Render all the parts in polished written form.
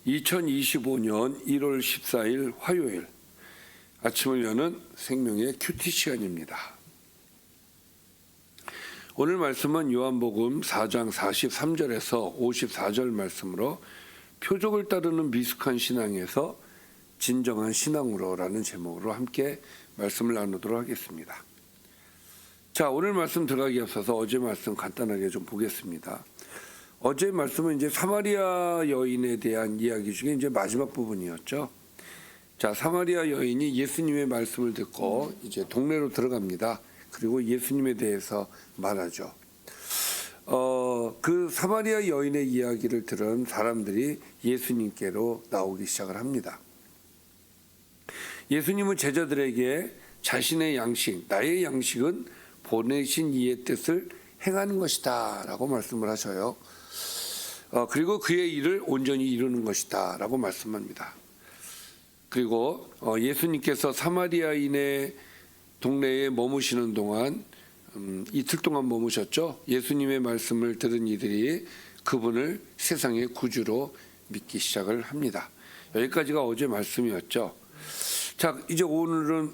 2025년 1월 14일 화요일 아침을 여는 생명의 큐티 시간입니다. 오늘 말씀은 요한복음 4장 43절에서 54절 말씀으로 표적을 따르는 미숙한 신앙에서 진정한 신앙으로라는 제목으로 함께 말씀을 나누도록 하겠습니다. 자, 오늘 말씀 들어가기 앞서서 어제 말씀 간단하게 좀 보겠습니다. 어제 말씀은 이제 사마리아 여인에 대한 이야기 중에 이제 마지막 부분이었죠. 자, 사마리아 여인이 예수님의 말씀을 듣고 이제 동네로 들어갑니다. 그리고 예수님에 대해서 말하죠. 그 사마리아 여인의 이야기를 들은 사람들이 예수님께로 나오기 시작을 합니다. 예수님은 제자들에게 자신의 양식, 나의 양식은 보내신 이의 뜻을 행하는 것이다 라고 말씀을 하셔요. 그리고 그의 일을 온전히 이루는 것이다 라고 말씀합니다. 그리고 예수님께서 사마리아인의 동네에 머무시는 동안 이틀 동안 머무셨죠. 예수님의 말씀을 들은 이들이 그분을 세상의 구주로 믿기 시작을 합니다. 여기까지가 어제 말씀이었죠. 자, 이제 오늘은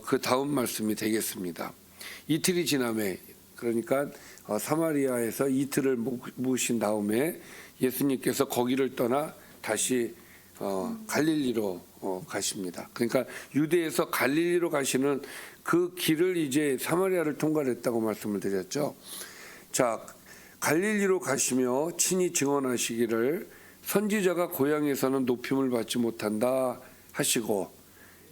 그 다음 말씀이 되겠습니다. 이틀이 지남에, 그러니까 사마리아에서 이틀을 묵으신 다음에 예수님께서 거기를 떠나 다시 갈릴리로 가십니다. 그러니까 유대에서 갈릴리로 가시는 그 길을 이제 사마리아를 통과했다고 말씀을 드렸죠. 자, 갈릴리로 가시며 친히 증언하시기를 선지자가 고향에서는 높임을 받지 못한다 하시고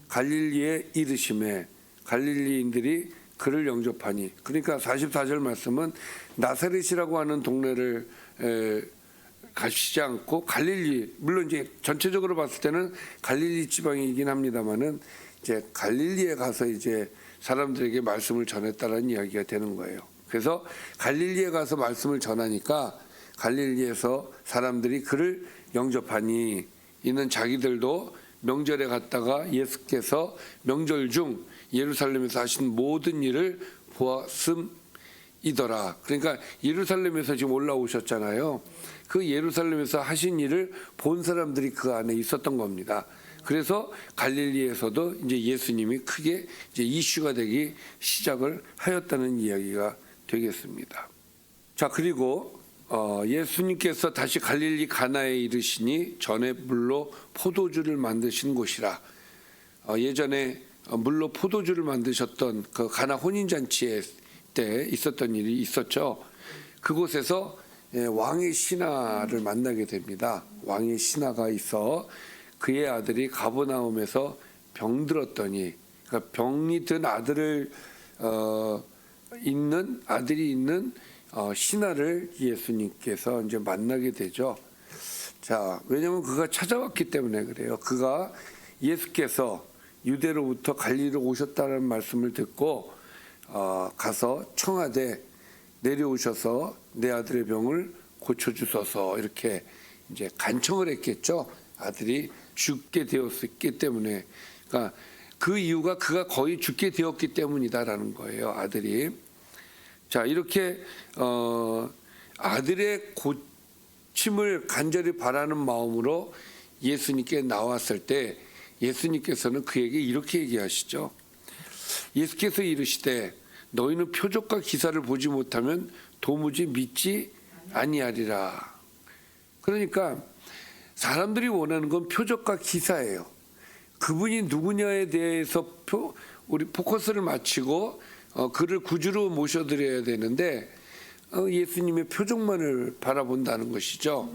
갈릴리에 이르심에 갈릴리인들이 그를 영접하니, 그러니까 44절 말씀은 나사렛이라고 하는 동네를 가시지 않고 갈릴리, 물론 이제 전체적으로 봤을 때는 갈릴리 지방이긴 합니다만은 이제 갈릴리에 가서 이제 사람들에게 말씀을 전했다는 이야기가 되는 거예요. 그래서 갈릴리에 가서 말씀을 전하니까 갈릴리에서 사람들이 그를 영접하니, 이는 자기들도 명절에 갔다가 예수께서 명절 중 예루살렘에서 하신 모든 일을 보았음이더라. 그러니까 예루살렘에서 지금 올라오셨잖아요. 그 예루살렘에서 하신 일을 본 사람들이 그 안에 있었던 겁니다. 그래서 갈릴리에서도 이제 예수님이 크게 이제 이슈가 되기 시작을 하였다는 이야기가 되겠습니다. 자, 그리고 예수님께서 다시 갈릴리 가나에 이르시니 전에 물로 포도주를 만드신 곳이라. 예전에 물로 포도주를 만드셨던 그 가나 혼인잔치에 때 있었던 일이 있었죠. 그곳에서 왕의 신하를 만나게 됩니다. 왕의 신하가 있어 그의 아들이 가버나움에서 병들었더니, 그러니까 병이 든 아들이 있는 신하를 예수님께서 이제 만나게 되죠. 자, 왜냐하면 그가 찾아왔기 때문에 그래요. 그가 예수께서 유대로부터 갈릴리로 오셨다는 말씀을 듣고 가서 청하되 내려오셔서 내 아들의 병을 고쳐주소서 이렇게 이제 간청을 했겠죠. 아들이 죽게 되었기 때문에, 그러니까 그 이유가 그가 거의 죽게 되었기 때문이다라는 거예요. 아들이. 자, 이렇게 아들의 고침을 간절히 바라는 마음으로 예수님께 나왔을 때 예수님께서는 그에게 이렇게 얘기하시죠. 예수께서 이르시되 너희는 표적과 기사를 보지 못하면 도무지 믿지 아니하리라. 그러니까 사람들이 원하는 건 표적과 기사예요. 그분이 누구냐에 대해서 우리 포커스를 맞추고 그를 구주로 모셔드려야 되는데 예수님의 표적만을 바라본다는 것이죠.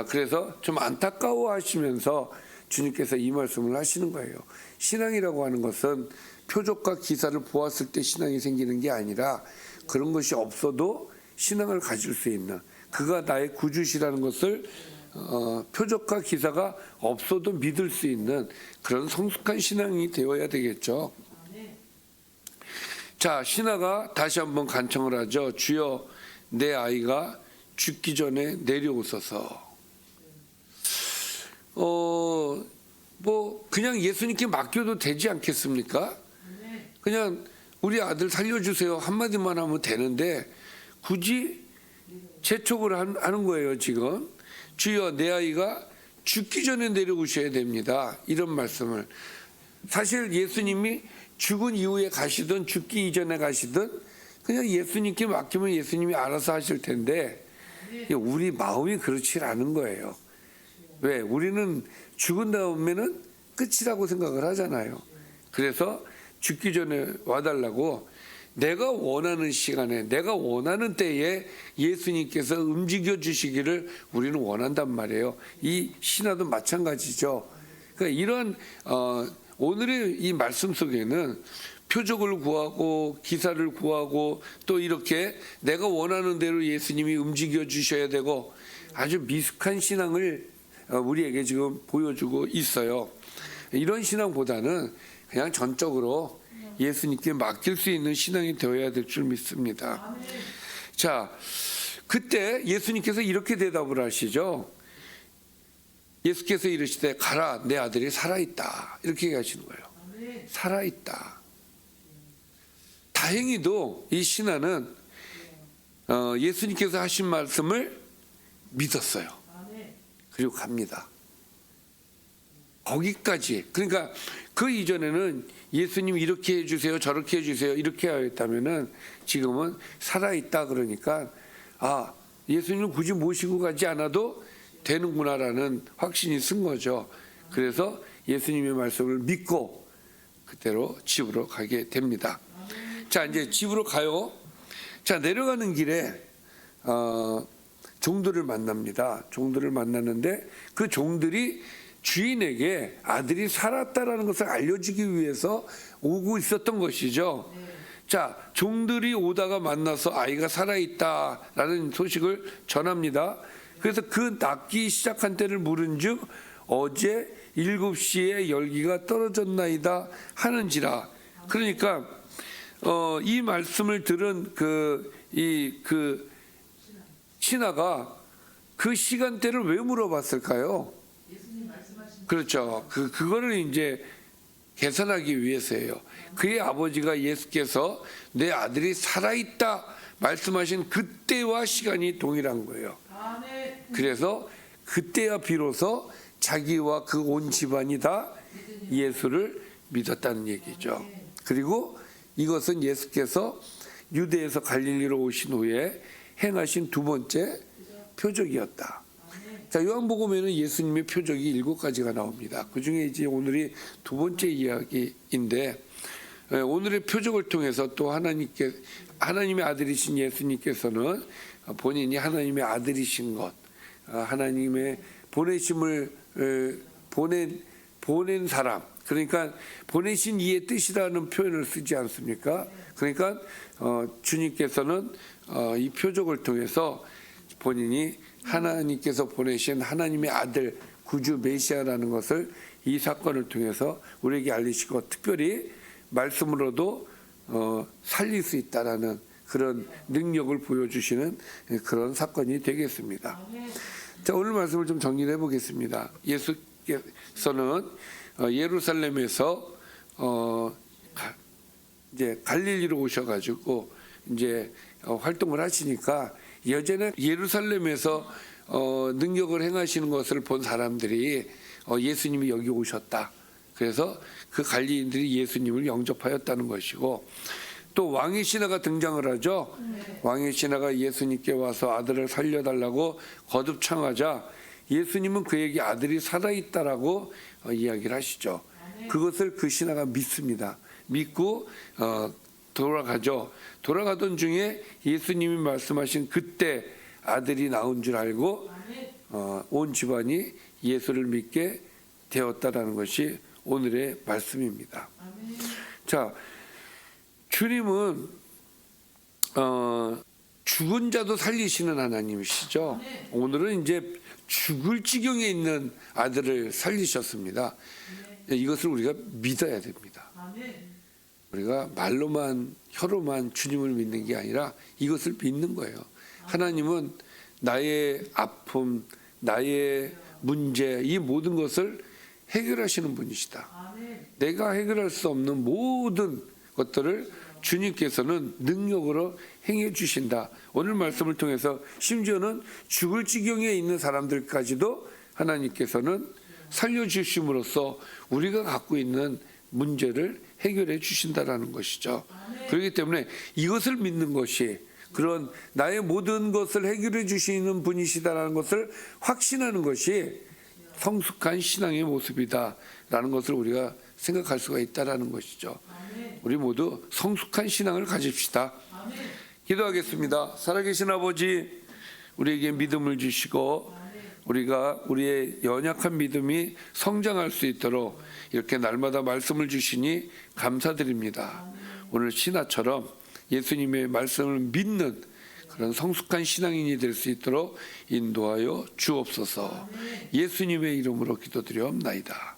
그래서 좀 안타까워하시면서 주님께서 이 말씀을 하시는 거예요. 신앙이라고 하는 것은 표적과 기사를 보았을 때 신앙이 생기는 게 아니라 그런 것이 없어도 신앙을 가질 수 있는, 그가 나의 구주시라는 것을 표적과 기사가 없어도 믿을 수 있는 그런 성숙한 신앙이 되어야 되겠죠. 자, 신하가 다시 한번 간청을 하죠. 주여 내 아이가 죽기 전에 내려오소서. 뭐 그냥 예수님께 맡겨도 되지 않겠습니까? 그냥 우리 아들 살려주세요 한마디만 하면 되는데 굳이 재촉을 하는 거예요. 지금 주여 내 아이가 죽기 전에 내려오셔야 됩니다. 이런 말씀을. 사실 예수님이 죽은 이후에 가시든 죽기 이전에 가시든 그냥 예수님께 맡기면 예수님이 알아서 하실 텐데 우리 마음이 그렇지 않은 거예요. 왜? 우리는 죽은 다음에는 끝이라고 생각을 하잖아요. 그래서 죽기 전에 와달라고 내가 원하는 시간에 내가 원하는 때에 예수님께서 움직여 주시기를 우리는 원한단 말이에요. 이 신화도 마찬가지죠. 그러니까 이런 오늘의 이 말씀 속에는 표적을 구하고 기사를 구하고 또 이렇게 내가 원하는 대로 예수님이 움직여 주셔야 되고 아주 미숙한 신앙을 우리에게 지금 보여주고 있어요. 이런 신앙보다는 그냥 전적으로 예수님께 맡길 수 있는 신앙이 되어야 될 줄 믿습니다. 자, 그때 예수님께서 이렇게 대답을 하시죠. 예수께서 이르시되 가라 내 아들이 살아있다 이렇게 얘기하시는 거예요. 살아있다. 다행히도 이 신하는 예수님께서 하신 말씀을 믿었어요. 그리고 갑니다. 거기까지. 그러니까 그 이전에는 예수님 이렇게 해주세요 저렇게 해주세요 이렇게 하였다면은 지금은 살아있다 그러니까 아 예수님을 굳이 모시고 가지 않아도 되는구나라는 확신이 쓴 거죠. 그래서 예수님의 말씀을 믿고 그대로 집으로 가게 됩니다. 자 이제 집으로 가요. 자 내려가는 길에 종들을 만납니다. 종들을 만났는데 그 종들이 주인에게 아들이 살았다라는 것을 알려주기 위해서 오고 있었던 것이죠. 자 종들이 오다가 만나서 아이가 살아있다라는 소식을 전합니다. 그래서 그 낳기 시작한 때를 물은즉 어제 7시에 열기가 떨어졌나이다 하는지라. 그러니까 이 말씀을 들은 그 신하가 그 시간대를 왜 물어봤을까요? 그렇죠. 그거를 이제 계산하기 위해서예요. 그의 아버지가 예수께서 내 아들이 살아있다 말씀하신 그때와 시간이 동일한 거예요. 그래서 그때야 비로소 자기와 그 온 집안이 다 예수를 믿었다는 얘기죠. 그리고 이것은 예수께서 유대에서 갈릴리로 오신 후에 행하신 두 번째 표적이었다. 자, 요한복음에는 예수님의 표적이 7가지가 나옵니다. 그 중에 이제 오늘이 두 번째 이야기인데 오늘의 표적을 통해서 또 하나님의 아들이신 예수님께서는 본인이 하나님의 아들이신 것, 하나님의 보내심을 보낸 사람, 그러니까 보내신 이의 뜻이라는 표현을 쓰지 않습니까? 그러니까 주님께서는 이 표적을 통해서 본인이 하나님께서 보내신 하나님의 아들 구주 메시아라는 것을 이 사건을 통해서 우리에게 알리시고 특별히 말씀으로도 살릴 수 있다라는 그런 능력을 보여주시는 그런 사건이 되겠습니다. 자, 오늘 말씀을 좀 정리해 보겠습니다. 예수께서는 예루살렘에서 이제 갈릴리로 오셔가지고 이제 활동을 하시니까 예전에 예루살렘에서 능력을 행하시는 것을 본 사람들이 예수님이 여기 오셨다. 그래서 그 갈릴리인들이 예수님을 영접하였다는 것이고 또 왕의 신하가 등장을 하죠. 왕의 신하가 예수님께 와서 아들을 살려달라고 거듭 청하자 예수님은 그에게 아들이 살아있다라고 이야기를 하시죠. 그것을 그 신하가 믿습니다. 믿고 돌아가죠. 돌아가던 중에 예수님이 말씀하신 그때 아들이 나온 줄 알고 온 집안이 예수를 믿게 되었다라는 것이 오늘의 말씀입니다. 자, 주님은 죽은 자도 살리시는 하나님이시죠. 오늘은 이제 죽을 지경에 있는 아들을 살리셨습니다. 이것을 우리가 믿어야 됩니다. 우리가 말로만 혀로만 주님을 믿는 게 아니라 이것을 믿는 거예요. 하나님은 나의 아픔, 나의 문제, 이 모든 것을 해결하시는 분이시다. 내가 해결할 수 없는 모든 것들을 주님께서는 능력으로 행해 주신다. 오늘 말씀을 통해서 심지어는 죽을 지경에 있는 사람들까지도 하나님께서는 살려주심으로써 우리가 갖고 있는 문제를 해결해 주신다라는 것이죠. 그렇기 때문에 이것을 믿는 것이, 그런 나의 모든 것을 해결해 주시는 분이시다라는 것을 확신하는 것이 성숙한 신앙의 모습이다라는 것을 우리가 생각할 수가 있다라는 것이죠. 우리 모두 성숙한 신앙을 가집시다. 기도하겠습니다. 살아계신 아버지, 우리에게 믿음을 주시고 우리가 우리의 연약한 믿음이 성장할 수 있도록 이렇게 날마다 말씀을 주시니 감사드립니다. 오늘 신하처럼 예수님의 말씀을 믿는 그런 성숙한 신앙인이 될 수 있도록 인도하여 주옵소서. 예수님의 이름으로 기도드리옵나이다.